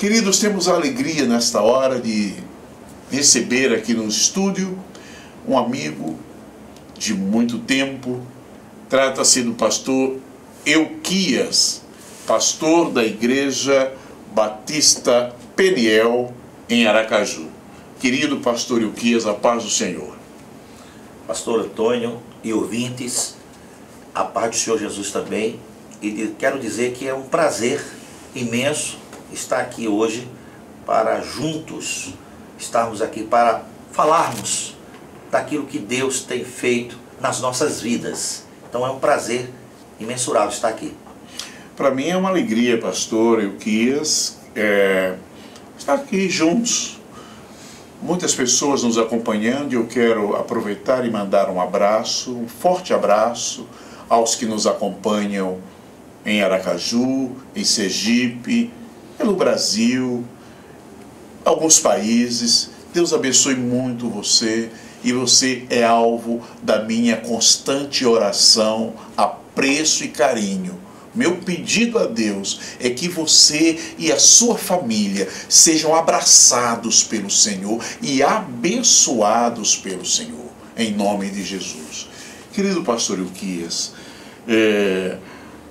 Queridos, temos a alegria nesta hora de receber aqui no estúdio um amigo de muito tempo. Trata-se do pastor Euquias, pastor da Igreja Batista Peniel, em Aracaju. Querido pastor Euquias, a paz do Senhor. Pastor Antônio e ouvintes, a paz do Senhor Jesus também. E quero dizer que é um prazer imenso estar aqui hoje para juntos estarmos aqui para falarmos daquilo que Deus tem feito nas nossas vidas. Então é um prazer imensurável estar aqui. Para mim é uma alegria, pastor Euquias, estar aqui juntos. Muitas pessoas nos acompanhando e eu quero aproveitar e mandar um abraço, um forte abraço aos que nos acompanham em Aracaju, em Sergipe, pelo Brasil, alguns países. Deus abençoe muito você e você é alvo da minha constante oração, apreço e carinho. Meu pedido a Deus é que você e a sua família sejam abraçados pelo Senhor e abençoados pelo Senhor, em nome de Jesus. Querido pastor Euquias,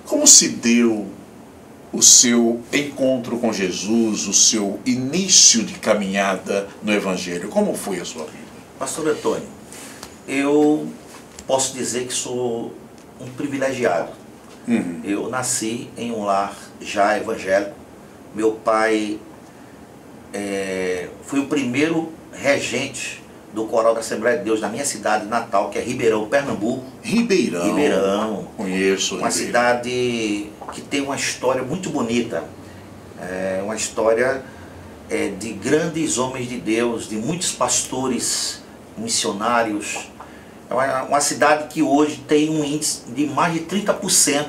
como se deu o seu encontro com Jesus, o seu início de caminhada no Evangelho? Como foi a sua vida? Pastor Antônio, eu posso dizer que sou um privilegiado. Eu nasci em um lar já evangélico. Meu pai foi o primeiro regente do Coral da Assembleia de Deus na minha cidade natal, que é Ribeirão, Pernambuco. Ribeirão. Conheço. Uma cidade que tem uma história muito bonita. Uma história de grandes homens de Deus, de muitos pastores, missionários. É uma cidade que hoje tem um índice de mais de 30%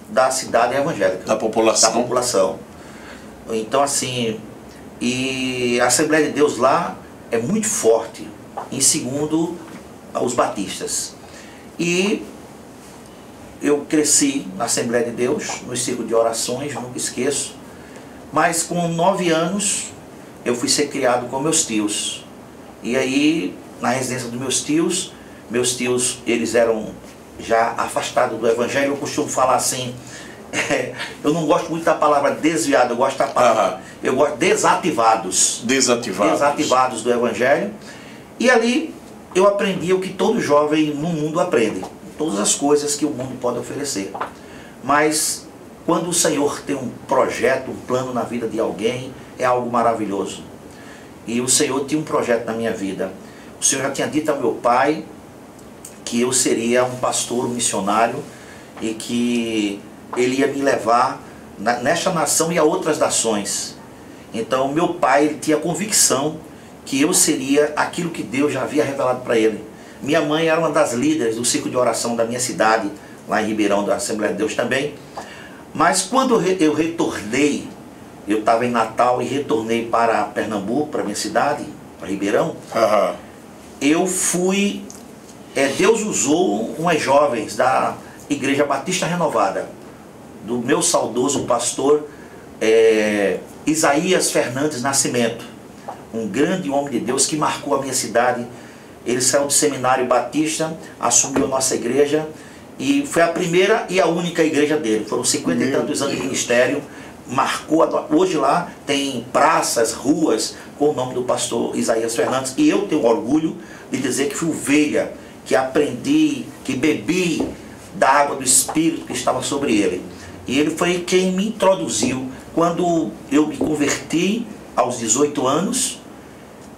da cidade evangélica. Da população. Então, assim, e a Assembleia de Deus lá é muito forte. Em segundo, os batistas. E eu cresci na Assembleia de Deus, no círculo de orações, nunca esqueço. Mas com 9 anos, eu fui ser criado com meus tios. E aí, na residência dos meus tios, eles eram já afastados do Evangelho. Eu costumo falar assim, eu não gosto muito da palavra desviado, eu gosto da palavra, eu gosto desativados do Evangelho. E ali eu aprendi o que todo jovem no mundo aprende, todas as coisas que o mundo pode oferecer. Mas quando o Senhor tem um projeto, um plano na vida de alguém, é algo maravilhoso. E o Senhor tinha um projeto na minha vida. O Senhor já tinha dito ao meu pai que eu seria um pastor, um missionário, e que ele ia me levar nesta nação e a outras nações. Então meu pai, ele tinha convicção que eu seria aquilo que Deus já havia revelado para ele. Minha mãe era uma das líderes do círculo de oração da minha cidade, lá em Ribeirão, da Assembleia de Deus também. Mas quando eu retornei, eu estava em Natal e retornei para Pernambuco, para minha cidade, para Ribeirão, eu fui... Deus usou umas jovens da Igreja Batista Renovada, do meu saudoso pastor Isaías Fernandes Nascimento, um grande homem de Deus que marcou a minha cidade. Ele saiu do seminário batista, assumiu a nossa igreja e foi a primeira e a única igreja dele. Foram 50 e tantos anos de ministério, marcou. Hoje lá tem praças, ruas com o nome do pastor Isaías Fernandes, e eu tenho orgulho de dizer que fui ovelha, que aprendi, que bebi da água do Espírito que estava sobre ele. E ele foi quem me introduziu. Quando eu me converti aos 18 anos,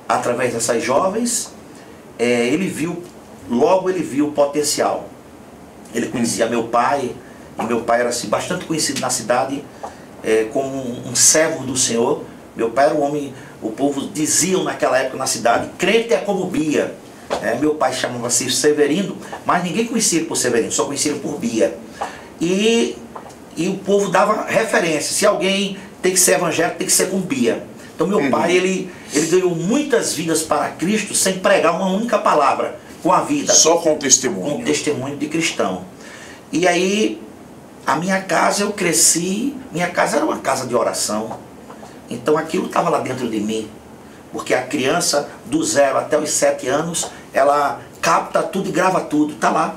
através dessas jovens, logo ele viu o potencial. Ele conhecia meu pai, e meu pai era assim, bastante conhecido na cidade como um servo do Senhor. Meu pai era um homem, o povo diziam naquela época na cidade, crente é como Bia. Meu pai chamava-se Severino, mas ninguém conhecia ele por Severino, só conhecia ele por Bia. E o povo dava referência, se alguém tem que ser evangélico, tem que ser com Bia. Então meu pai, ele ganhou muitas vidas para Cristo sem pregar uma única palavra, com a vida. Só com testemunho. Com testemunho de cristão. E aí, a minha casa, eu cresci, minha casa era uma casa de oração. Então aquilo estava lá dentro de mim. Porque a criança, do 0 até os 7 anos, ela capta tudo e grava tudo, está lá.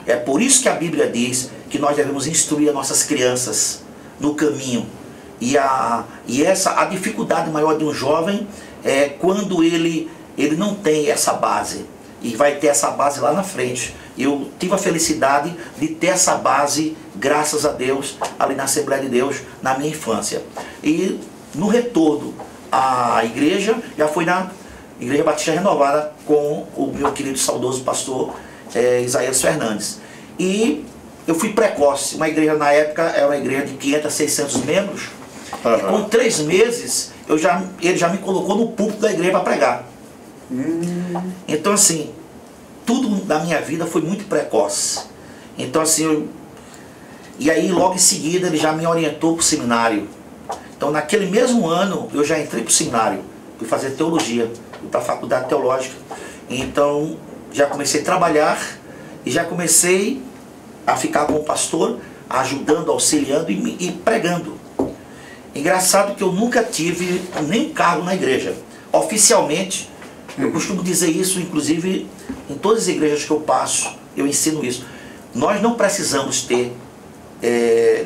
É por isso que a Bíblia diz que nós devemos instruir as nossas crianças no caminho. E a dificuldade maior de um jovem é quando ele não tem essa base. E vai ter essa base lá na frente. Eu tive a felicidade de ter essa base, graças a Deus, ali na Assembleia de Deus, na minha infância. E no retorno à igreja, já fui na Igreja Batista Renovada com o meu querido saudoso pastor Isaías Fernandes. E eu fui precoce. Uma igreja na época era uma igreja de 500 a 600 membros. E com 3 meses, ele já me colocou no púlpito da igreja para pregar. Então assim, tudo da minha vida foi muito precoce. Então assim, e aí logo em seguida ele já me orientou para o seminário. Então naquele mesmo ano eu já entrei para o seminário, fui fazer teologia, fui para a faculdade teológica. Então já comecei a trabalhar e já comecei a ficar com o pastor, ajudando, auxiliando e pregando. Engraçado que eu nunca tive nem cargo na igreja. Oficialmente, eu costumo dizer isso, inclusive, em todas as igrejas que eu passo, eu ensino isso. Nós não precisamos ter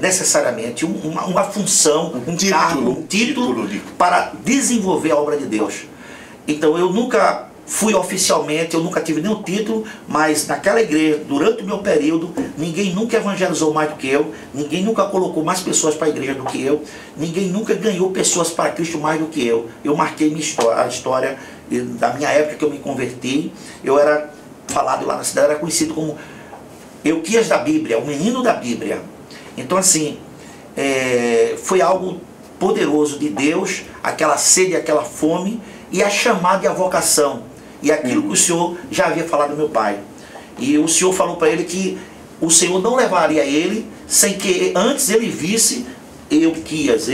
necessariamente uma função, um cargo, um título para desenvolver a obra de Deus. Então eu nunca fui oficialmente, eu nunca tive nenhum título, mas naquela igreja, durante o meu período, ninguém nunca evangelizou mais do que eu, ninguém nunca colocou mais pessoas para a igreja do que eu, ninguém nunca ganhou pessoas para Cristo mais do que eu. Eu marquei a história da minha época que eu me converti. Eu era falado lá na cidade, era conhecido como Euquias da Bíblia, o menino da Bíblia. Então assim, foi algo poderoso de Deus, aquela sede, aquela fome, e a chamada e a vocação. E aquilo que o Senhor já havia falado ao meu pai. E o Senhor falou para ele que o Senhor não levaria ele sem que antes ele visse Euquias,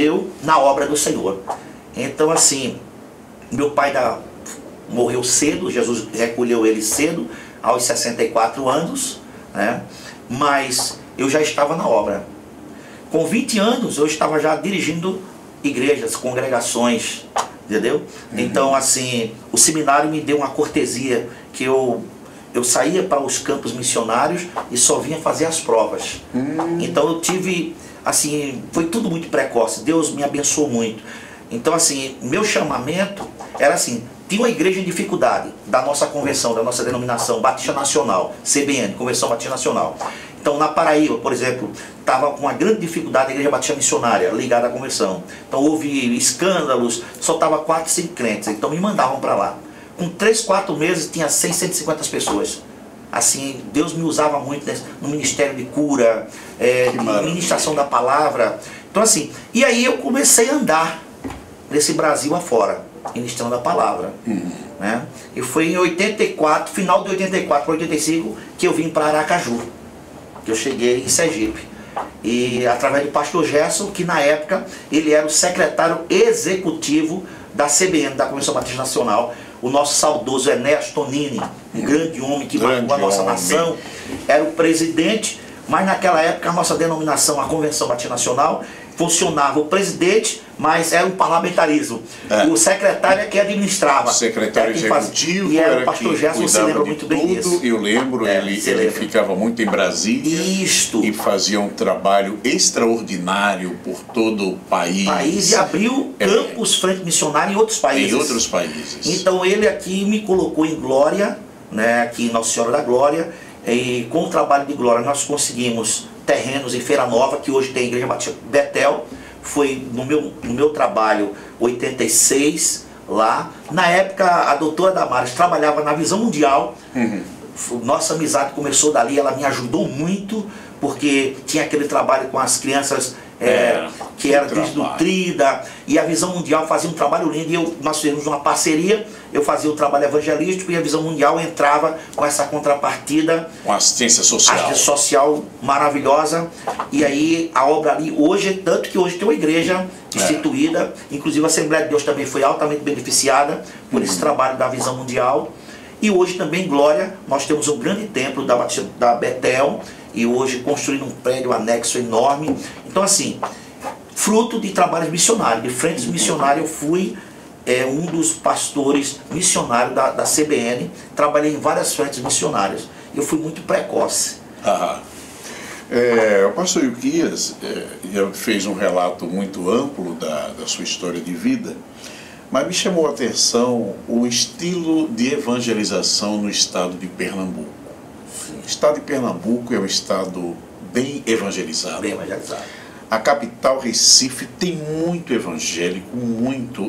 na obra do Senhor. Então assim, meu pai morreu cedo, Jesus recolheu ele cedo, aos 64 anos, né? Mas eu já estava na obra. Com 20 anos eu estava já dirigindo igrejas, congregações, entendeu? Então assim, o seminário me deu uma cortesia, que eu saía para os campos missionários e só vinha fazer as provas. Então eu tive, assim, foi tudo muito precoce, Deus me abençoou muito. Então assim, meu chamamento era assim, tinha uma igreja em dificuldade da nossa convenção, da nossa denominação Batista Nacional, CBN, Convenção Batista Nacional. Então na Paraíba, por exemplo, estava com uma grande dificuldade a igreja batista missionária ligada à convenção. Então houve escândalos, só estava 4, 5 crentes, então me mandavam para lá. Com 3, 4 meses tinha 100, 150 pessoas. Assim, Deus me usava muito no ministério de cura, de ministração da palavra. Então assim, e aí eu comecei a andar nesse Brasil afora, ministrando a palavra. Né? E foi em 84, final de 84 para 85, que eu vim para Aracaju. Que eu cheguei em Sergipe. E através do pastor Gerson, que na época ele era o secretário executivo da CBN, da Convenção Batista Nacional, o nosso saudoso Ernesto Tonini, um grande homem que marcou a nossa nação, era o presidente, mas naquela época a nossa denominação, a Convenção Batista Nacional, funcionava o presidente, mas era um parlamentarismo. O secretário é que administrava. O secretário executivo e era o pastor Gerson, se lembra muito bem disso. Eu lembro, ele ficava muito em Brasília. E fazia um trabalho extraordinário por todo o país. E abriu campos frente missionária em outros países. Em outros países. Então ele aqui me colocou em glória, né, aqui em Nossa Senhora da Glória, e com o trabalho de glória nós conseguimos terrenos em Feira Nova, que hoje tem a Igreja Batista Betel. Foi no meu trabalho 86 lá. Na época a doutora Damares trabalhava na Visão Mundial. Nossa amizade começou dali, ela me ajudou muito, porque tinha aquele trabalho com as crianças que era desnutrida, e a Visão Mundial fazia um trabalho lindo, e nós fizemos uma parceria. Eu fazia o trabalho evangelístico e a Visão Mundial entrava com essa contrapartida, com assistência social, maravilhosa. E aí a obra ali hoje, tanto que hoje tem uma igreja instituída, inclusive a Assembleia de Deus também foi altamente beneficiada por esse trabalho da Visão Mundial. E hoje também, em Glória, nós temos um grande templo da Betel, e hoje construindo um prédio anexo enorme. Então assim, fruto de trabalhos missionários, de frentes missionárias. Eu fui um dos pastores missionários da CBN, trabalhei em várias frentes missionárias. Eu fui muito precoce. O pastor Ilquias fez um relato muito amplo da sua história de vida, mas me chamou a atenção o estilo de evangelização no estado de Pernambuco. O estado de Pernambuco é um estado bem evangelizado. Bem evangelizado. A capital, Recife, tem muito evangélico, muito.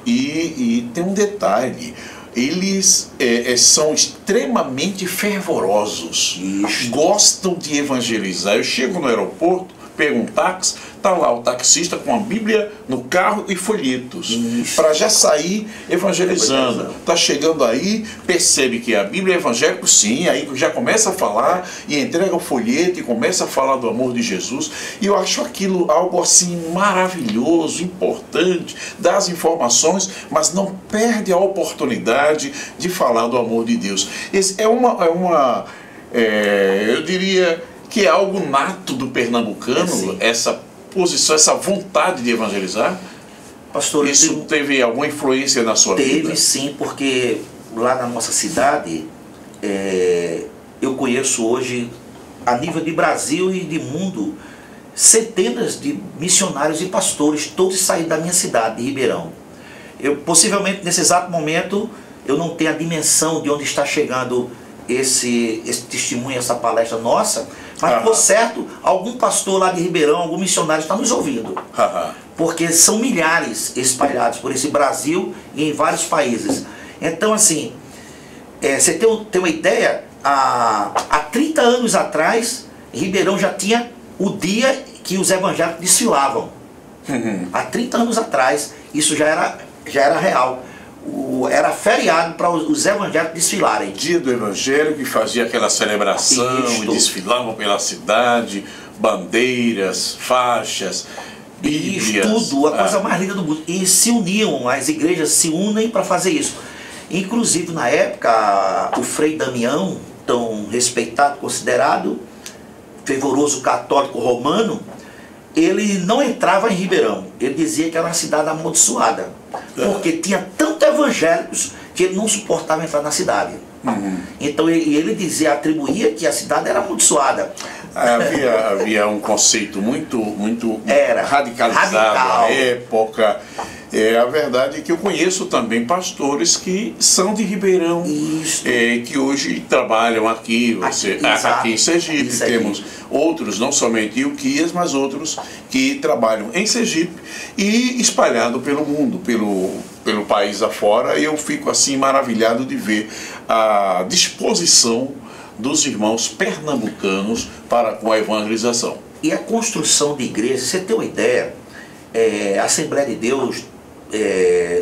E tem um detalhe: eles são extremamente fervorosos. Isso. Gostam de evangelizar. Eu chego no aeroporto, pego um táxi, está lá o taxista com a Bíblia no carro e folhetos, para já sair evangelizando. Está chegando aí, percebe que a Bíblia é evangélico, sim, aí já começa a falar e entrega o folheto e começa a falar do amor de Jesus. E eu acho aquilo algo assim maravilhoso, importante, dá as informações, mas não perde a oportunidade de falar do amor de Deus. Esse eu diria que é algo nato do pernambucano, essa posição, essa vontade de evangelizar. Pastor, isso teve alguma influência na sua vida? Teve sim, porque lá na nossa cidade, eu conheço hoje, a nível de Brasil e de mundo, centenas de missionários e pastores, todos saíram da minha cidade, de Ribeirão. Possivelmente, nesse exato momento, eu não tenho a dimensão de onde está chegando esse testemunho, essa palestra nossa, mas por certo, algum pastor lá de Ribeirão, algum missionário está nos ouvindo. Porque são milhares espalhados por esse Brasil e em vários países. Então, assim, você tem uma ideia, há 30 anos atrás, Ribeirão já tinha o dia que os evangélicos desfilavam. Há 30 anos atrás, isso já era real. Era feriado para os evangélicos desfilarem. Dia do evangelho, que fazia aquela celebração, e desfilavam pela cidade, bandeiras, faixas, bíblias. Tudo, a coisa mais linda do mundo. E se uniam, as igrejas se unem para fazer isso. Inclusive, na época, o Frei Damião, tão respeitado, considerado, fervoroso católico romano, ele não entrava em Ribeirão. Ele dizia que era uma cidade amaldiçoada, porque tinha tantos evangélicos que ele não suportava entrar na cidade. Então ele atribuía que a cidade era amaldiçoada. Havia um conceito muito radicalizado na época. A verdade é que eu conheço também pastores que são de Ribeirão, que hoje trabalham aqui em Sergipe. Temos outros, não somente Ilquias, mas outros que trabalham em Sergipe e espalhado pelo mundo, pelo país afora. E eu fico assim maravilhado de ver a disposição dos irmãos pernambucanos para com a evangelização. E a construção de igrejas, você tem uma ideia, a Assembleia de Deus,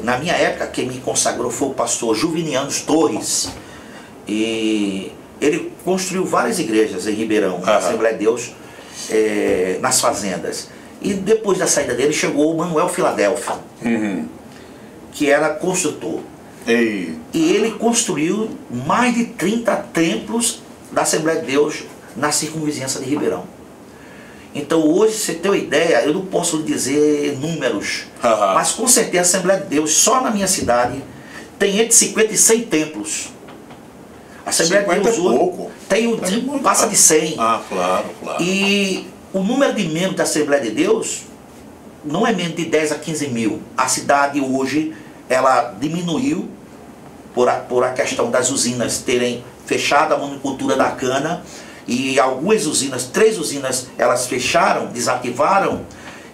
na minha época, quem me consagrou foi o pastor Juviniano Torres, e ele construiu várias igrejas em Ribeirão, na Assembleia de Deus, nas fazendas. E depois da saída dele chegou o Manuel Filadélfia, que era construtor. E ele construiu mais de 30 templos da Assembleia de Deus na circunvizinhança de Ribeirão. Então hoje, você tem uma ideia, eu não posso lhe dizer números, mas com certeza a Assembleia de Deus, só na minha cidade, tem entre 50 e 100 templos. A Assembleia de Deus hoje passa de 100. Claro. E o número de membros da Assembleia de Deus não é menos de 10 a 15 mil. A cidade hoje, ela diminuiu por a questão das usinas terem fechado a monocultura da cana, e algumas usinas, 3 usinas, elas fecharam, desativaram,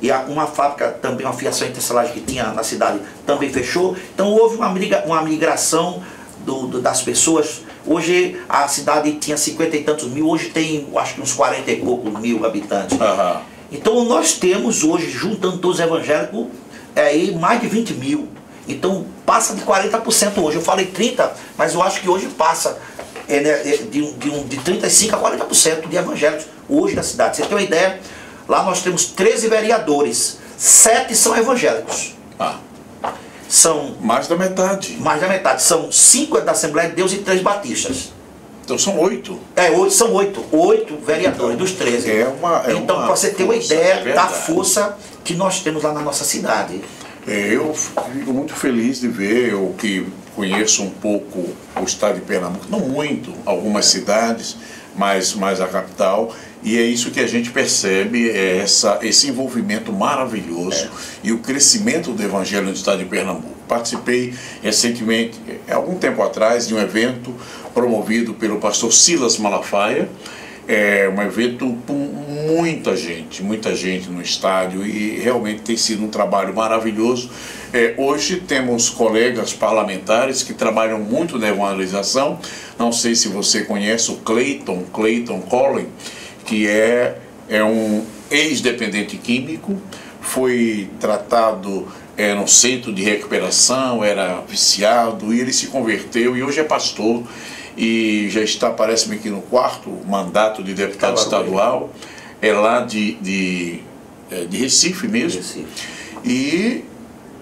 e uma fábrica também, uma fiação intercelagem que tinha na cidade, também fechou. Então houve uma migração das pessoas. Hoje a cidade tinha 50 e tantos mil, hoje tem acho que uns 40 e poucos mil habitantes. Então nós temos hoje, juntando todos os evangélicos, mais de 20 mil. Então passa de 40% hoje. Eu falei 30%, mas eu acho que hoje passa de 35% a 40% de evangélicos hoje na cidade. Você tem uma ideia? Lá nós temos 13 vereadores, 7 são evangélicos. São mais da metade. Mais da metade. São 5 da Assembleia de Deus e 3 batistas. Então são 8. São oito vereadores dos 13. Então, para você ter uma ideia da força que nós temos lá na nossa cidade. Eu fico muito feliz de ver, eu que conheço um pouco o estado de Pernambuco, não muito, algumas cidades, mas a capital, e é isso que a gente percebe, esse envolvimento maravilhoso e o crescimento do evangelho no estado de Pernambuco. Participei recentemente, algum tempo atrás, de um evento promovido pelo pastor Silas Malafaia, um evento com muita gente no estádio, e realmente tem sido um trabalho maravilhoso. Hoje temos colegas parlamentares que trabalham muito na evangelização. Não sei se você conhece o Clayton Collin, que é um ex-dependente químico, foi tratado no centro de recuperação, era viciado, e ele se converteu e hoje é pastor. E já está, parece-me que no 4º mandato de deputado estadual, lá de Recife mesmo. E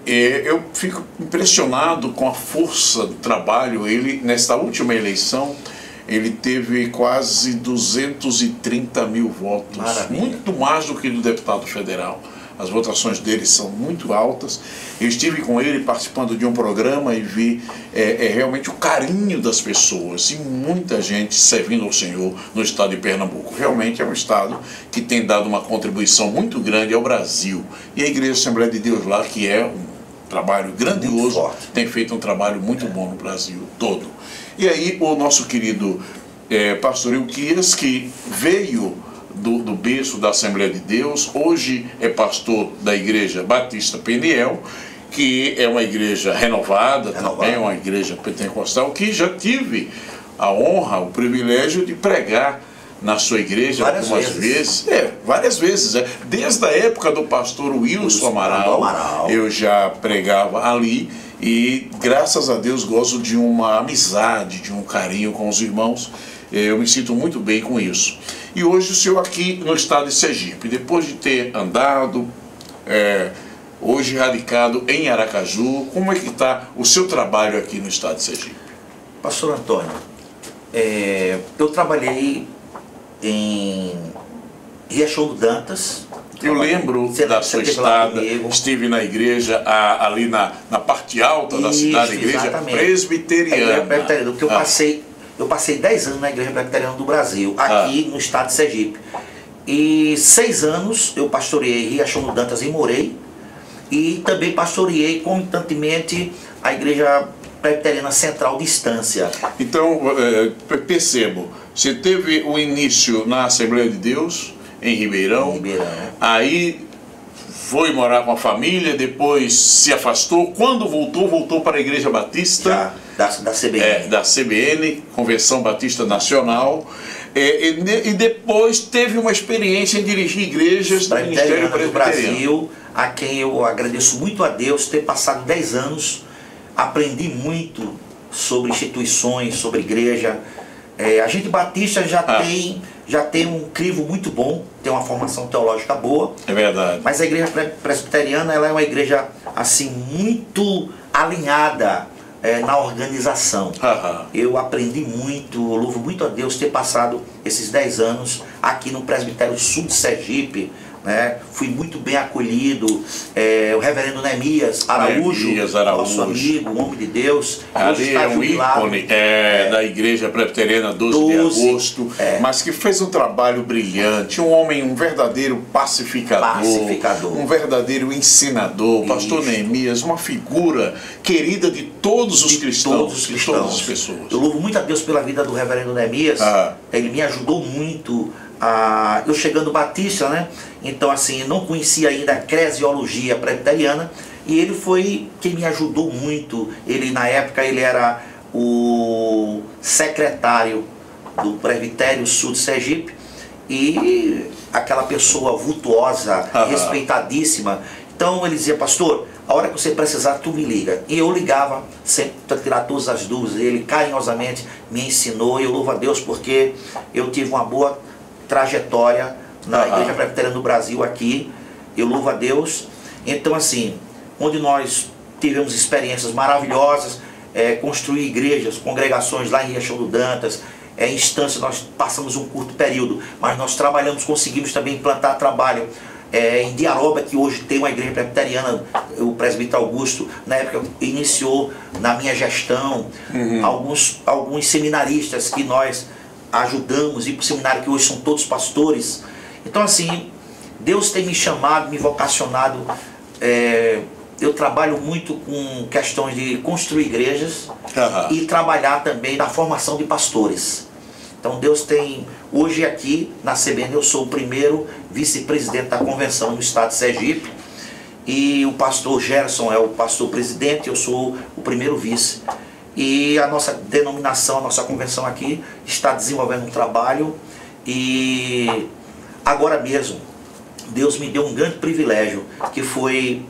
eu fico impressionado com a força do trabalho. Ele, nesta última eleição, ele teve quase 230 mil votos. Maravilha. Muito mais do que do deputado federal. As votações dele são muito altas. Eu estive com ele participando de um programa e vi realmente o carinho das pessoas e muita gente servindo ao Senhor no estado de Pernambuco. Realmente é um estado que tem dado uma contribuição muito grande ao Brasil. E a Igreja Assembleia de Deus lá, que é um trabalho grandioso, tem feito um trabalho muito bom no Brasil todo. E aí o nosso querido pastor Ilquias, que veio do berço da Assembleia de Deus, hoje é pastor da Igreja Batista Peniel, que é uma igreja renovada. Também, uma igreja pentecostal, que já tive a honra, o privilégio de pregar na sua igreja várias vezes. Desde a época do pastor Wilson Amaral, eu já pregava ali, e graças a Deus gozo de uma amizade, de um carinho com os irmãos. Eu me sinto muito bem com isso. E hoje o senhor aqui no estado de Sergipe, depois de ter andado, hoje radicado em Aracaju, como é que está o seu trabalho aqui no estado de Sergipe? Pastor Antônio, eu trabalhei em Riachão do Dantas. Eu lembro da sua estada, estive na igreja ali na parte alta da cidade, igreja presbiteriana. Porque eu passei 10 anos na Igreja Presbiteriana do Brasil, aqui no estado de Sergipe. E 6 anos eu pastoreei Riachão do Dantas e Morei, e também pastoreei concomitantemente a Igreja Presbiteriana Central de Estância. Então, percebo, você teve o início na Assembleia de Deus, em Ribeirão. Aí foi morar com a família, depois se afastou. Quando voltou para a Igreja Batista da CBN. Da CBN, Convenção Batista Nacional. E depois teve uma experiência em dirigir igrejas do Ministério Presbiteriano do Brasil, a quem eu agradeço muito a Deus ter passado 10 anos. Aprendi muito sobre instituições, sobre igreja. A gente batista já tem um crivo muito bom, tem uma formação teológica boa. É verdade. Mas a igreja presbiteriana, ela é uma igreja assim muito alinhada na organização. Eu aprendi muito, eu louvo muito a Deus ter passado esses 10 anos aqui no Presbitério Sul de Sergipe. Fui muito bem acolhido. O reverendo Neemias Araújo, nosso amigo, um homem de Deus, ali é um ícone da Igreja Presbiteriana 12 de agosto, mas que fez um trabalho brilhante, um homem, um verdadeiro pacificador. Um verdadeiro ensinador. Pastor Neemias, uma figura querida de todos os cristãos, de todas as pessoas. Eu louvo muito a Deus pela vida do reverendo Neemias. Ele me ajudou muito. Eu chegando batista, então assim, não conhecia ainda a eclesiologia presbiteriana, e ele foi quem me ajudou muito. Ele, na época, ele era o secretário do Presbitério Sul de Sergipe, e aquela pessoa vultuosa, respeitadíssima. Então ele dizia: pastor, a hora que você precisar, tu me liga. E eu ligava sempre para tirar todas as dúvidas. Ele carinhosamente me ensinou, e eu louvo a Deus porque eu tive uma boa trajetória na Igreja Presbiteriana do Brasil aqui. Eu louvo a Deus. Então assim, onde nós tivemos experiências maravilhosas, construir igrejas, congregações lá em Riachão do Dantas, instância, nós passamos um curto período, mas nós trabalhamos, conseguimos também implantar trabalho em Diaroba, que hoje tem uma igreja presbiteriana, o presbítero Augusto, na época iniciou na minha gestão, alguns seminaristas que nós ajudamos, ir para o seminário, que hoje são todos pastores. Então assim, Deus tem me chamado, me vocacionado. Eu trabalho muito com questões de construir igrejas e trabalhar também na formação de pastores. Então Deus tem, hoje aqui na CBN eu sou o primeiro vice-presidente da convenção no estado de Sergipe, e o pastor Gerson é o pastor presidente, eu sou o primeiro vice. E a nossa denominação, a nossa convenção aqui está desenvolvendo um trabalho, e agora mesmo Deus me deu um grande privilégio, que foi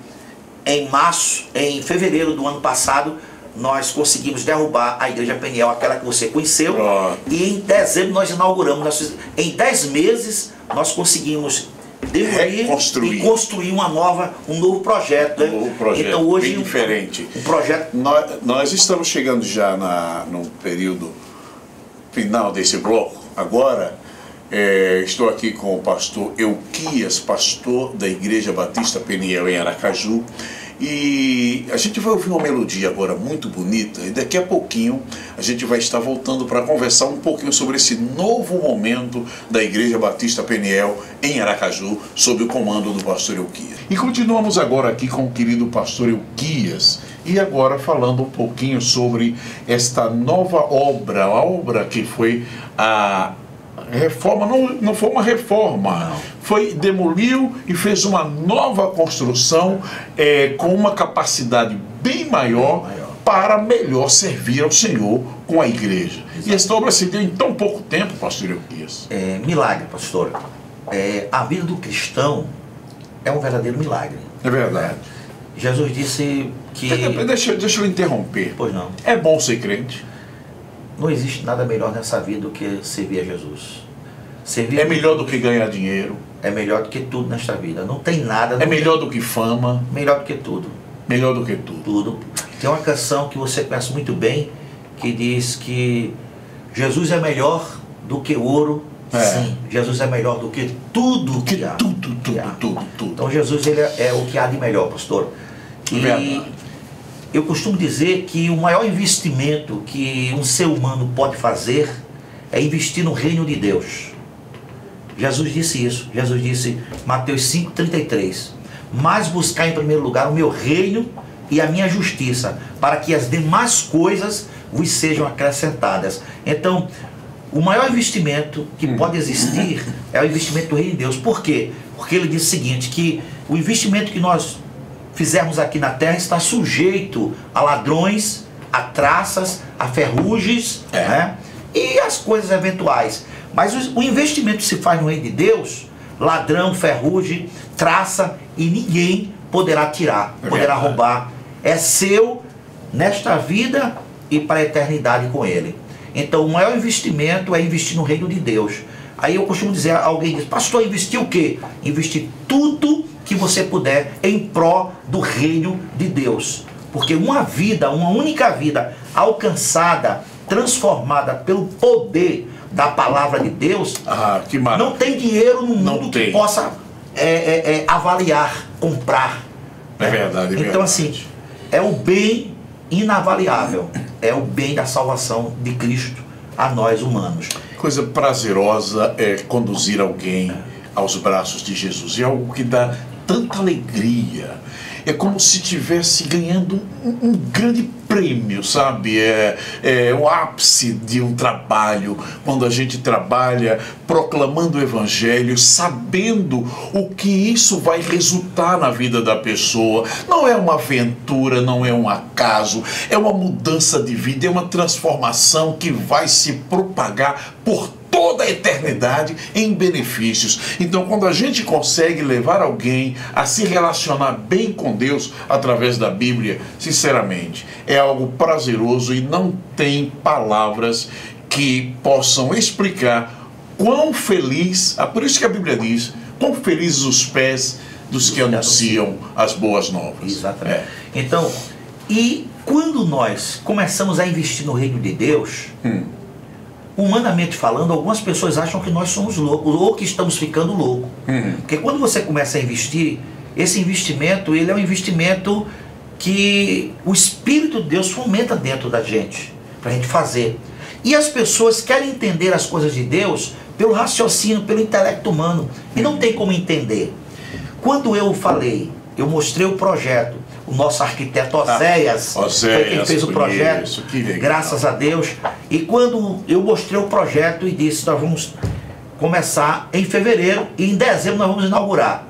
em fevereiro do ano passado, nós conseguimos derrubar a Igreja Peniel, aquela que você conheceu, e em dezembro nós inauguramos. Em 10 meses nós conseguimos demolir e construir um novo projeto. Né? Um novo projeto, então, hoje, bem diferente. Um projeto... Nós estamos chegando já no período final desse bloco. Agora, estou aqui com o pastor Euquias, pastor da Igreja Batista Peniel em Aracaju. E a gente vai ouvir uma melodia agora muito bonita, e daqui a pouquinho a gente vai estar voltando para conversar um pouquinho sobre esse novo momento da Igreja Batista Peniel em Aracaju, sob o comando do pastor Euquias. E continuamos agora aqui com o querido pastor Euquias, e agora falando um pouquinho sobre esta nova obra, a obra que foi a reforma, não foi uma reforma, foi demoliu e fez uma nova construção com uma capacidade bem maior para melhor servir ao Senhor com a igreja. Exato. E esta obra se deu em tão pouco tempo, pastor Euquias. Milagre, pastor. A vida do cristão é um verdadeiro milagre. É verdade. Jesus disse que... Deixa eu interromper. Pois não. É bom ser crente? Não existe nada melhor nessa vida do que servir a Jesus. É melhor do que ganhar dinheiro. É melhor do que tudo nesta vida. Não tem nada. É melhor do que fama. Melhor do que tudo. Melhor do que tudo. Tudo. Tem uma canção que você conhece muito bem, que diz que Jesus é melhor do que ouro. Sim, Jesus é melhor do que tudo que há. Tudo. Então Jesus, ele é o que há de melhor, pastor. E eu costumo dizer que o maior investimento que um ser humano pode fazer é investir no reino de Deus. Jesus disse isso. Jesus disse, Mateus 5,33, mas buscar em primeiro lugar o meu reino e a minha justiça, para que as demais coisas vos sejam acrescentadas. Então, o maior investimento que pode existir é o investimento do reino de Deus. Por quê? Porque ele diz o seguinte, que o investimento que nós fizermos aqui na terra está sujeito a ladrões, a traças, a ferrugens, né? E as coisas eventuais. Mas o investimento se faz no reino de Deus, ladrão, ferrugem, traça, e ninguém poderá tirar, poderá roubar. É seu nesta vida e para a eternidade com ele. Então o maior investimento é investir no reino de Deus. Aí eu costumo dizer, alguém diz, pastor, investir o quê? Investir tudo que você puder em pró do reino de Deus. Porque uma vida, uma única vida alcançada, transformada pelo poder da palavra de Deus, não tem dinheiro no mundo que possa avaliar, comprar. É verdade. Então assim, é o bem inavaliável, é o bem da salvação de Cristo a nós humanos. Coisa prazerosa é conduzir alguém aos braços de Jesus. É algo que dá tanta alegria. É como se estivesse ganhando um grande prêmio, sabe? É o ápice de um trabalho, quando a gente trabalha proclamando o Evangelho, sabendo o que isso vai resultar na vida da pessoa. Não é uma aventura, não é um acaso, é uma mudança de vida, é uma transformação que vai se propagar por toda a eternidade em benefícios. Então, quando a gente consegue levar alguém a se relacionar bem com Deus através da Bíblia, sinceramente, é algo prazeroso e não tem palavras que possam explicar quão feliz, por isso que a Bíblia diz, quão felizes os pés dos que anunciam as boas novas. Exatamente. Então, e quando nós começamos a investir no reino de Deus, humanamente falando, algumas pessoas acham que nós somos loucos ou que estamos ficando loucos. Porque quando você começa a investir, esse investimento, ele é um investimento que o Espírito de Deus fomenta dentro da gente, para a gente fazer. E as pessoas querem entender as coisas de Deus pelo raciocínio, pelo intelecto humano, e não tem como entender. Quando eu falei, eu mostrei o projeto, o nosso arquiteto Oséias, foi quem fez o projeto, isso, graças a Deus. E quando eu mostrei o projeto e disse, nós vamos começar em fevereiro e em dezembro nós vamos inaugurar.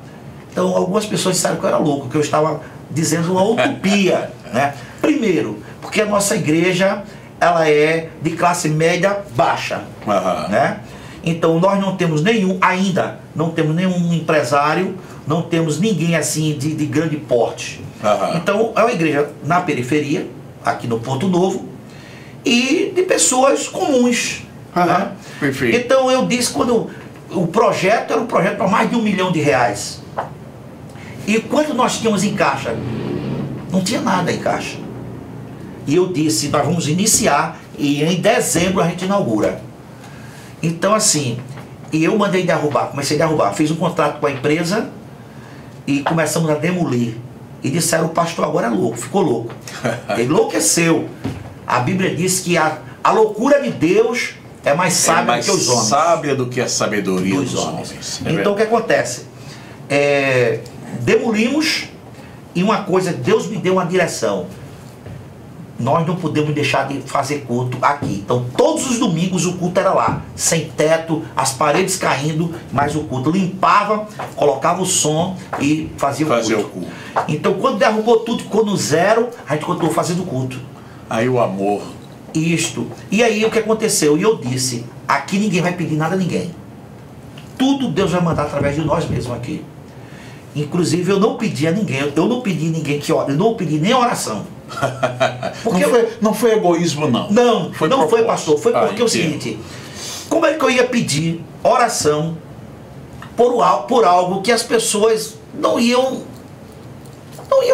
Então algumas pessoas disseram que eu era louco, que eu estava dizendo uma utopia, né? Primeiro, porque a nossa igreja, ela é de classe média baixa, né? Então nós não temos ainda não temos nenhum empresário, não temos ninguém assim de grande porte. Então é uma igreja na periferia, aqui no Ponto Novo, e de pessoas comuns. Né? Perfeito. Então eu disse, quando o projeto era um projeto para mais de R$1 milhão. E quanto nós tínhamos em caixa? Não tinha nada em caixa. E eu disse, nós vamos iniciar e em dezembro a gente inaugura. Então assim, e eu mandei derrubar, comecei a derrubar, fiz um contrato com a empresa e começamos a demolir. E disseram, o pastor agora é louco, ficou louco. Ele enlouqueceu. A Bíblia diz que a loucura de Deus é mais sábia do que os homens. Sábia do que a sabedoria dos homens. Então o que acontece? Demolimos, e uma coisa, Deus me deu uma direção. Nós não podemos deixar de fazer culto aqui. Então todos os domingos o culto era lá, sem teto, as paredes caindo, mas o culto limpava, colocava o som e fazia o culto. Então quando derrubou tudo, ficou no zero, a gente continuou fazendo o culto. Aí o amor. Isto. E aí o que aconteceu? E eu disse, aqui ninguém vai pedir nada a ninguém. Tudo Deus vai mandar através de nós mesmos aqui. Inclusive eu não pedi a ninguém, eu não pedi ninguém que ore, eu não pedi nem oração. Porque não foi egoísmo, não. Não foi, pastor. Foi porque é o seguinte, como é que eu ia pedir oração por algo que as pessoas não iam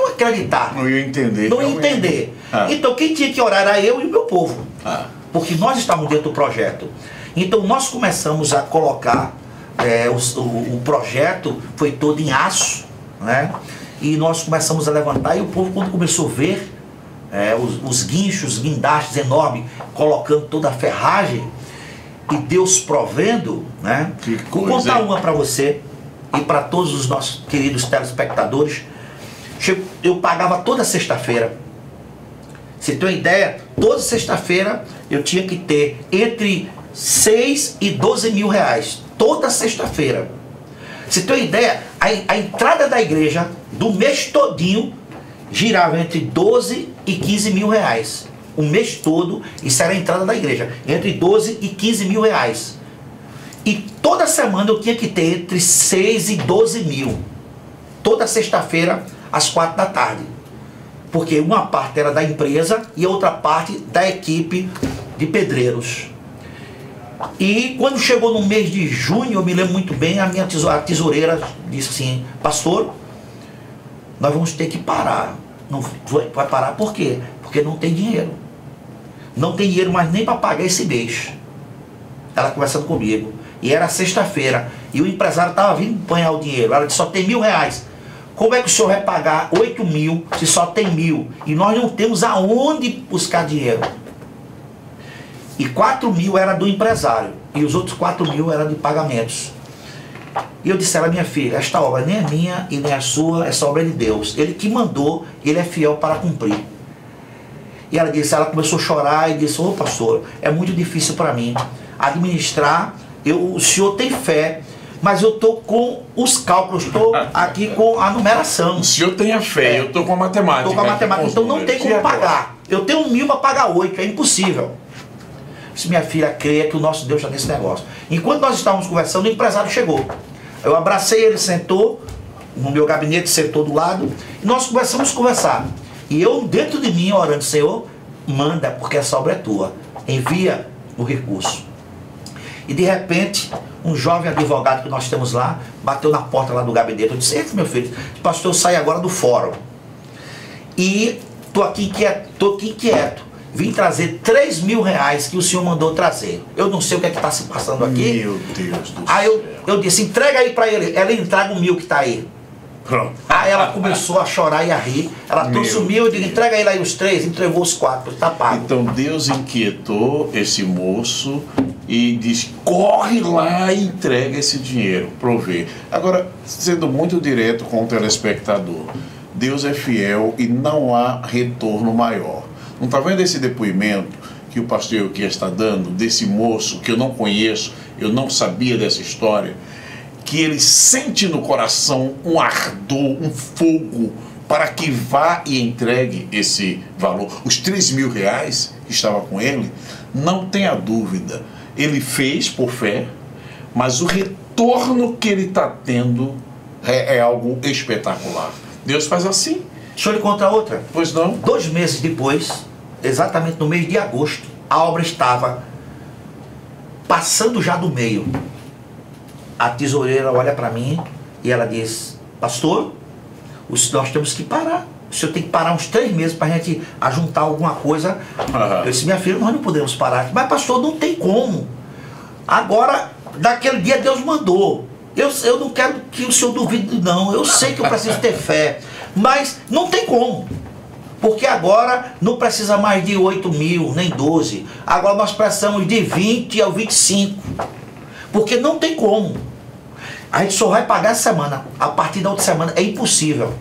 acreditar? Não iam entender. Não iam entender. Então quem tinha que orar era eu e o meu povo. Porque nós estávamos dentro do projeto. Então nós começamos a colocar, o projeto foi todo em aço, né? E nós começamos a levantar, e o povo, quando começou a ver os guinchos, os guindastes enormes, colocando toda a ferragem, e Deus provendo, né? Vou contar uma para você e para todos os nossos queridos telespectadores. Eu pagava toda sexta-feira. Você tem uma ideia? Toda sexta-feira eu tinha que ter entre 6 e 12 mil reais. Toda sexta-feira. Você tem uma ideia? A entrada da igreja do mês todinho girava entre 12 e 15 mil reais. O mês todo, isso era a entrada da igreja. Entre 12 e 15 mil reais. E toda semana eu tinha que ter entre 6 e 12 mil. Toda sexta-feira, às 4 da tarde. Porque uma parte era da empresa e a outra parte da equipe de pedreiros. E quando chegou no mês de junho, eu me lembro muito bem, a minha tesoureira disse assim, pastor, nós vamos ter que parar. Não vai parar por quê? Porque não tem dinheiro. Não tem dinheiro mais nem para pagar esse mês. Ela conversando comigo. E era sexta-feira. E o empresário estava vindo apanhar o dinheiro. Ela disse, só tem R$1.000. Como é que o senhor vai pagar 8 mil se só tem 1.000? E nós não temos aonde buscar dinheiro. E 4 mil era do empresário. E os outros 4 mil eram de pagamentos. E eu disse a ela, minha filha, esta obra nem é minha e nem é sua, essa obra é de Deus. Ele que mandou, ele é fiel para cumprir. E ela começou a chorar e disse, ô pastor, é muito difícil para mim administrar, o senhor tem fé, mas eu estou com os cálculos, estou aqui com a numeração. O senhor tem a fé, eu estou com a matemática. Estou com a matemática, então não tem como pagar. Eu tenho 1.000 para pagar 8, é impossível. Se minha filha creia que o nosso Deus está nesse negócio. Enquanto nós estávamos conversando, o empresário chegou. Eu abracei ele, sentou no meu gabinete, sentou do lado, e nós começamos a conversar. E eu, dentro de mim, orando, Senhor, manda, porque essa obra é tua. Envia o recurso. E de repente, um jovem advogado que nós temos lá, bateu na porta lá do gabinete. Eu disse, eita, meu filho, pastor, eu saí agora do fórum. E estou aqui inquieto. vim trazer 3 mil reais que o senhor mandou trazer. Eu não sei o que é que está se passando aqui. Meu Deus do Aí céu. eu disse, entrega aí para ele. Ela entrega o 1.000 que está aí. Pronto. Aí ela começou a chorar e a rir. Ela trouxe o 1.000, eu digo, entrega ele aí os 3, entregou os 4, está pago. Então Deus inquietou esse moço e diz, corre lá e entrega esse dinheiro, provê. Agora, sendo muito direto com o telespectador, Deus é fiel e não há retorno maior. Não está vendo esse depoimento que o pastor Euquias está dando, desse moço que eu não conheço, eu não sabia dessa história, que ele sente no coração um ardor, um fogo, para que vá e entregue esse valor. Os 3 mil reais que estava com ele, não tenha dúvida, ele fez por fé, mas o retorno que ele está tendo é algo espetacular. Deus faz assim. Deixa eu lhe contar outra. Pois não? 2 meses depois, exatamente no mês de agosto, a obra estava passando já do meio. A tesoureira olha para mim e ela diz, pastor, nós temos que parar. O senhor tem que parar uns 3 meses para a gente ajuntar alguma coisa. Eu disse, minha filha, nós não podemos parar. Mas pastor, não tem como. Agora, daquele dia Deus mandou. Eu não quero que o senhor duvide, não. Eu sei que eu preciso ter fé. Mas não tem como. Porque agora não precisa mais de 8 mil, nem 12. Agora nós precisamos de 20 ao 25. Porque não tem como. A gente só vai pagar essa semana. A partir da outra semana é impossível.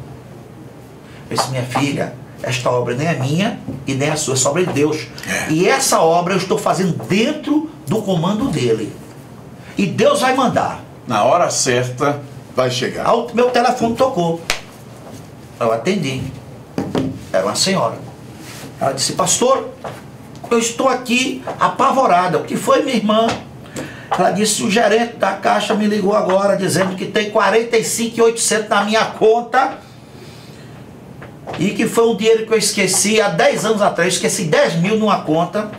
Eu disse, minha filha, esta obra nem é minha e nem é sua, é obra de Deus. E essa obra eu estou fazendo dentro do comando dele. E Deus vai mandar. Na hora certa vai chegar. O meu telefone tocou. Eu atendi. Era uma senhora. Ela disse, pastor, eu estou aqui apavorada. O que foi, minha irmã? Ela disse, o gerente da Caixa me ligou agora dizendo que tem 45.800 na minha conta e que foi um dinheiro que eu esqueci há 10 anos atrás. Eu esqueci 10 mil numa conta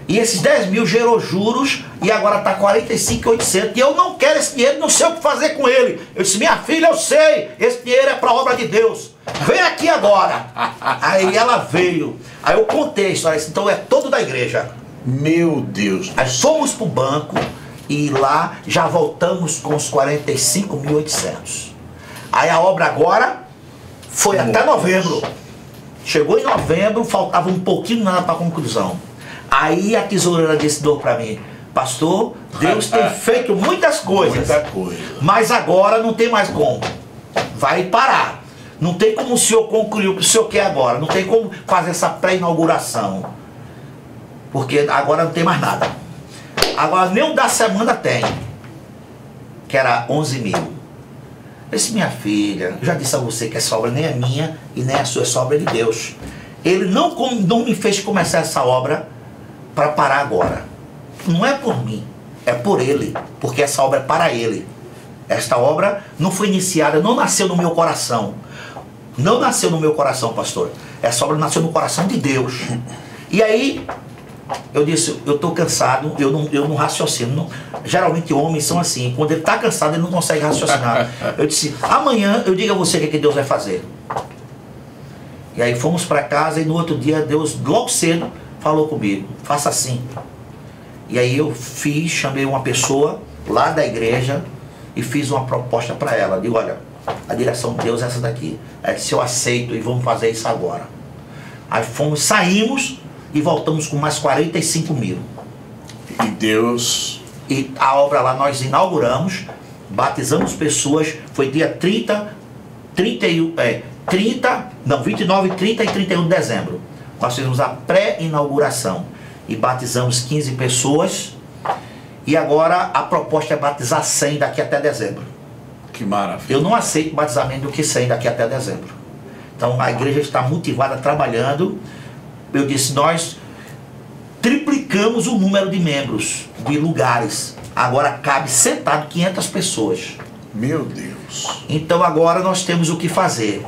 e esses 10 mil gerou juros e agora está 45.800 e eu não quero esse dinheiro, não sei o que fazer com ele. Eu disse, minha filha, eu sei, esse dinheiro é para a obra de Deus. Vem aqui agora. Aí ela veio. Aí eu contei a história. Então é todo da igreja. Meu Deus. Aí fomos para o banco e lá já voltamos com os 45.800. Aí a obra agora foi até novembro. Chegou em novembro, faltava um pouquinho nada para a conclusão. Aí a tesoureira disse para mim, pastor, Deus tem feito muitas coisas. Muita coisa. Mas agora não tem mais como. Vai parar. Não tem como o senhor concluir o que o senhor quer agora. Não tem como fazer essa pré-inauguração. Porque agora não tem mais nada. Agora nem o da semana tem. Que era 11 mil. Eu disse, minha filha, eu já disse a você que essa obra nem é minha e nem é sua, essa obra é de Deus. Ele não me fez começar essa obra para parar agora. Não é por mim, é por ele. Porque essa obra é para ele. Esta obra não foi iniciada, não nasceu no meu coração. Não nasceu no meu coração, pastor. Essa obra nasceu no coração de Deus. E aí, eu disse, eu estou cansado, eu não raciocino. Não, geralmente homens são assim, quando ele está cansado, ele não consegue raciocinar. Eu disse, amanhã eu digo a você o que Deus vai fazer. E aí fomos para casa e no outro dia Deus, logo cedo, falou comigo, faça assim. E aí eu chamei uma pessoa lá da igreja e fiz uma proposta para ela. Digo, olha, a direção de Deus é essa daqui. É, se eu aceito e vamos fazer isso agora. Aí saímos e voltamos com mais 45 mil. E Deus... E a obra lá nós inauguramos, batizamos pessoas, foi dia 29, 30 e 31 de dezembro. Nós fizemos a pré-inauguração e batizamos 15 pessoas. E agora a proposta é batizar 100 daqui até dezembro. Que maravilha. Eu não aceito batizar menos do que 100 daqui até dezembro. Então a igreja está motivada, trabalhando. Eu disse, nós triplicamos o número de membros, de lugares. Agora cabe sentado 500 pessoas. Meu Deus. Então agora nós temos o que fazer.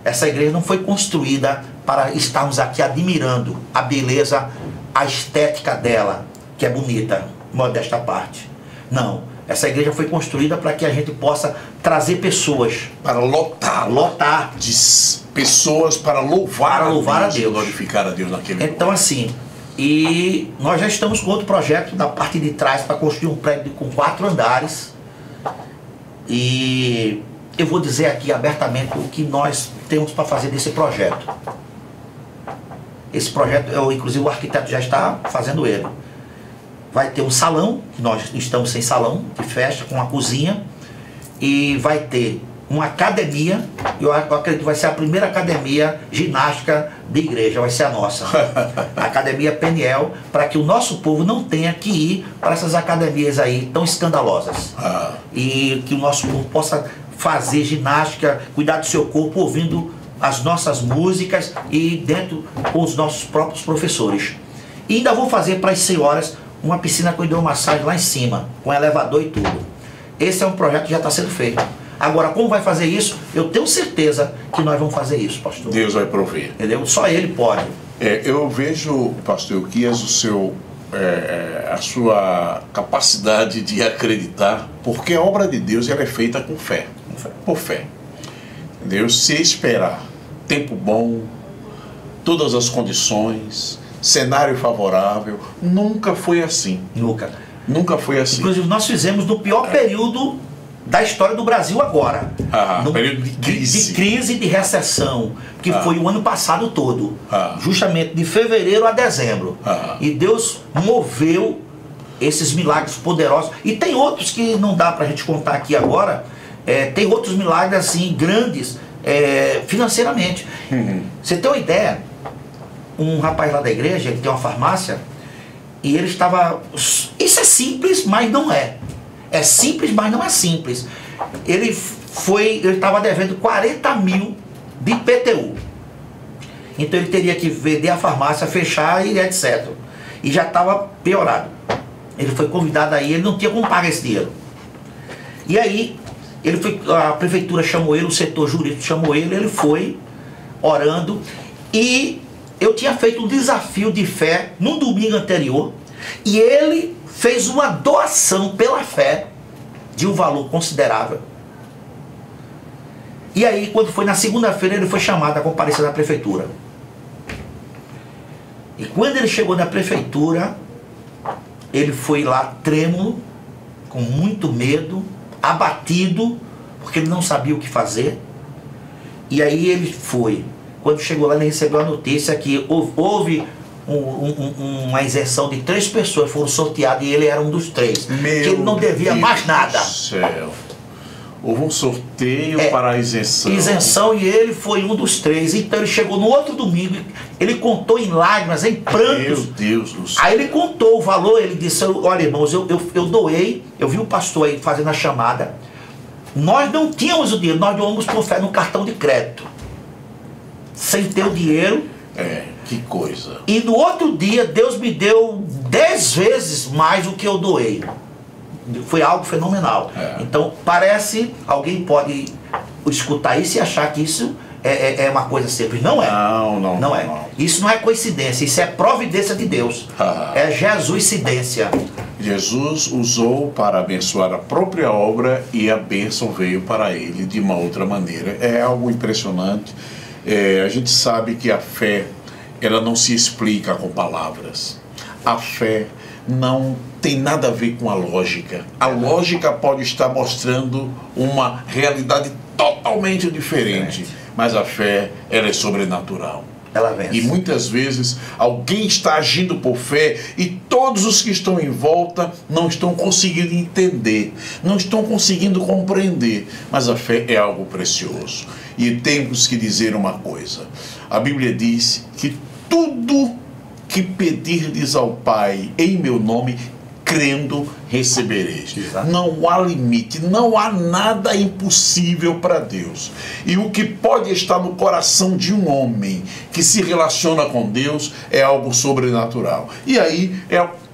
Essa igreja não foi construída para estarmos aqui admirando a beleza, a estética dela, que é bonita, modesta parte. Não. Essa igreja foi construída para que a gente possa trazer pessoas. Para lotar de pessoas para louvar a Deus, glorificar a Deus naquele Então lugar. assim, e nós já estamos com outro projeto da parte de trás para construir um prédio com 4 andares. E eu vou dizer aqui abertamente o que nós temos para fazer desse projeto. Esse projeto, inclusive o arquiteto já está fazendo ele. Vai ter um salão, nós estamos sem salão, que fecha, com uma cozinha. E vai ter uma academia, eu acredito que vai ser a primeira academia ginástica de igreja, vai ser a nossa. A Academia Peniel, para que o nosso povo não tenha que ir para essas academias aí tão escandalosas. E que o nosso povo possa fazer ginástica, cuidar do seu corpo, ouvindo as nossas músicas e dentro com os nossos próprios professores. E ainda vou fazer para as senhoras uma piscina com hidromassagem lá em cima, com elevador e tudo. Esse é um projeto que já está sendo feito. Agora, como vai fazer isso? Eu tenho certeza que nós vamos fazer isso, pastor. Deus vai prover. Entendeu? Só Ele pode. Eu vejo, pastor Euquias, a sua capacidade de acreditar, porque a obra de Deus ela é feita com fé. Por fé. Deus, se esperar tempo bom, todas as condições, cenário favorável, nunca foi assim. Nunca foi assim. Inclusive, nós fizemos no pior período da história do Brasil agora. Período de crise. De crise, de recessão, que foi o ano passado todo. Justamente de fevereiro a dezembro. E Deus moveu esses milagres poderosos. E tem outros que não dá pra gente contar aqui agora. Tem outros milagres assim, grandes, financeiramente. Você tem uma ideia? Um rapaz lá da igreja, que tem uma farmácia, e ele estava... Isso é simples, mas não é. É simples, mas não é simples. Ele estava devendo 40 mil de IPTU. Então ele teria que vender a farmácia, fechar e etc. E já estava piorado. Ele foi convidado aí, ele não tinha como pagar esse dinheiro. E aí, a prefeitura chamou ele, o setor jurídico chamou ele foi orando. E eu tinha feito um desafio de fé no domingo anterior. E ele fez uma doação pela fé de um valor considerável. E aí, quando foi na segunda-feira, ele foi chamado a comparecer na prefeitura. E quando ele chegou na prefeitura, ele foi lá trêmulo, com muito medo, abatido, porque ele não sabia o que fazer. E aí ele foi. Quando chegou lá, ele recebeu a notícia que houve uma isenção de 3 pessoas, foram sorteadas, e ele era um dos 3. Que ele não devia mais nada. Céu. Houve um sorteio para a isenção. Isenção, e ele foi um dos 3. Então ele chegou no outro domingo, ele contou em lágrimas, em prantos. Meu Deus do céu. Aí ele contou o valor, ele disse: olha, irmãos, eu doei, eu vi o pastor aí fazendo a chamada. Nós não tínhamos o dinheiro, nós doamos por fé no cartão de crédito. Sem ter o dinheiro. Que coisa. E no outro dia, Deus me deu 10 vezes mais do que eu doei. Foi algo fenomenal. Então, parece, alguém pode escutar isso e achar que isso é uma coisa simples. Não é. Não é. Isso não é coincidência, isso é providência de Deus. É Jesuscidência. Jesus usou para abençoar a própria obra e a bênção veio para ele de uma outra maneira. É algo impressionante. A gente sabe que a fé, ela não se explica com palavras. A fé não tem nada a ver com a lógica. A lógica pode estar mostrando uma realidade totalmente diferente, mas a fé, ela é sobrenatural. Ela vence. E muitas vezes alguém está agindo por fé e todos os que estão em volta não estão conseguindo entender, não estão conseguindo compreender, mas a fé é algo precioso. E temos que dizer uma coisa: a Bíblia diz que tudo que pedirdes ao Pai em meu nome, crendo, recebereis. Não há limite, não há nada impossível para Deus. E o que pode estar no coração de um homem que se relaciona com Deus é algo sobrenatural. E aí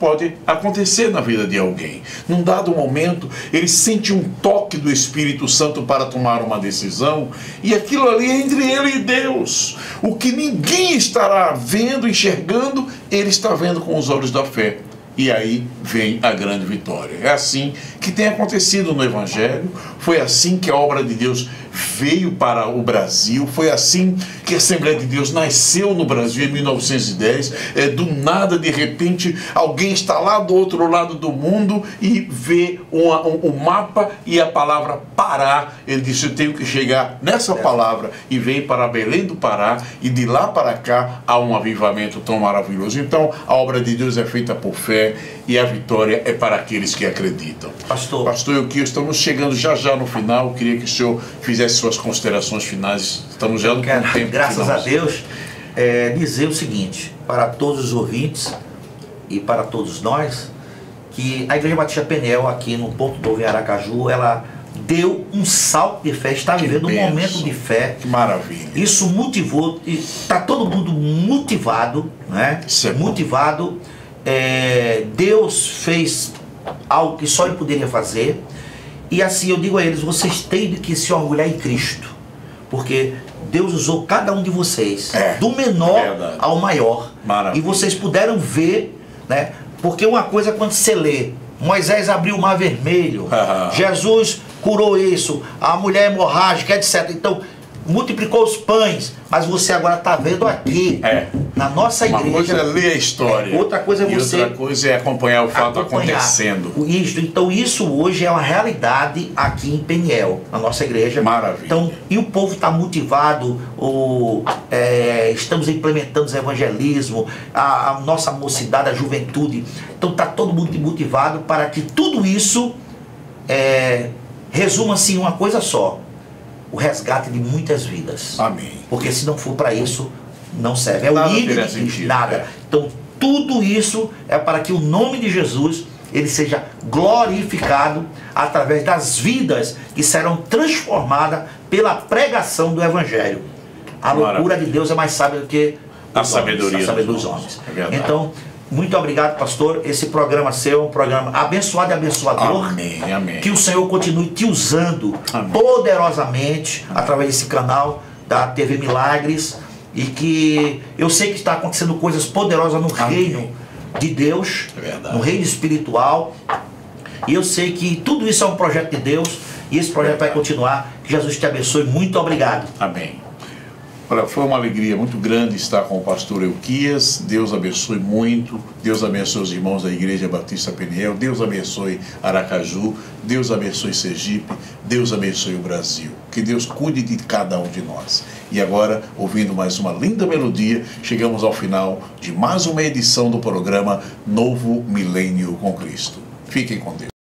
pode acontecer na vida de alguém. Num dado momento, ele sente um toque do Espírito Santo para tomar uma decisão, e aquilo ali é entre ele e Deus. O que ninguém estará vendo, enxergando, ele está vendo com os olhos da fé. e aí vem a grande vitória. É assim que tem acontecido no Evangelho, foi assim que a obra de Deus veio para o Brasil, foi assim que a Assembleia de Deus nasceu no Brasil em 1910, do nada, de repente, alguém está lá do outro lado do mundo e vê um mapa e a palavra Pará, ele disse, eu tenho que chegar nessa palavra, e vem para Belém do Pará, e de lá para cá há um avivamento tão maravilhoso. Então, a obra de Deus é feita por fé, e a vitória é para aqueles que acreditam. Pastor Euquias, estamos chegando já no final, eu queria que o senhor fizesse suas considerações finais, estamos já no tempo. Graças a Deus, dizer o seguinte, para todos os ouvintes e para todos nós, que a Igreja Batista Peniel, aqui no Ponto Novo em Aracaju, ela deu um salto de fé, está vivendo um momento de fé. Que maravilha. Isso motivou, está todo mundo motivado, né? Motivado. Deus fez algo que só Ele poderia fazer. E assim eu digo a eles, vocês têm que se orgulhar em Cristo, porque Deus usou cada um de vocês, do menor ao maior. Maravilha. E vocês puderam ver, né? Porque uma coisa é quando você lê, Moisés abriu o mar vermelho, Jesus curou isso, a mulher hemorrágica, etc. Então, multiplicou os pães, mas você agora está vendo aqui, na nossa igreja. Uma coisa é ler a história, outra coisa é você, outra coisa é acompanhar o fato acontecendo. Então isso hoje é uma realidade aqui em Peniel, na nossa igreja. Maravilha. Então, e o povo está motivado, estamos implementando o evangelismo, a nossa mocidade, a juventude. Então está todo mundo motivado para que tudo isso resuma-se em uma coisa só: o resgate de muitas vidas. Amém. Porque se não for para isso, não serve. É o líder de Cristo, nada. Então, tudo isso é para que o nome de Jesus ele seja glorificado através das vidas que serão transformadas pela pregação do Evangelho. A loucura de Deus é mais sábia do que a sabedoria dos homens. Então, muito obrigado, pastor. Esse programa seu é um programa abençoado e abençoador. Amém, amém. Que o Senhor continue te usando poderosamente através desse canal da TV Milagres, e que eu sei que está acontecendo coisas poderosas no reino de Deus, no reino espiritual, e eu sei que tudo isso é um projeto de Deus, e esse projeto vai continuar. Que Jesus te abençoe. Muito obrigado. Amém. Olha, foi uma alegria muito grande estar com o pastor Euquias. Deus abençoe muito. Deus abençoe os irmãos da Igreja Batista Peniel. Deus abençoe Aracaju. Deus abençoe Sergipe. Deus abençoe o Brasil. Que Deus cuide de cada um de nós. E agora, ouvindo mais uma linda melodia, chegamos ao final de mais uma edição do programa Novo Milênio com Cristo. Fiquem com Deus.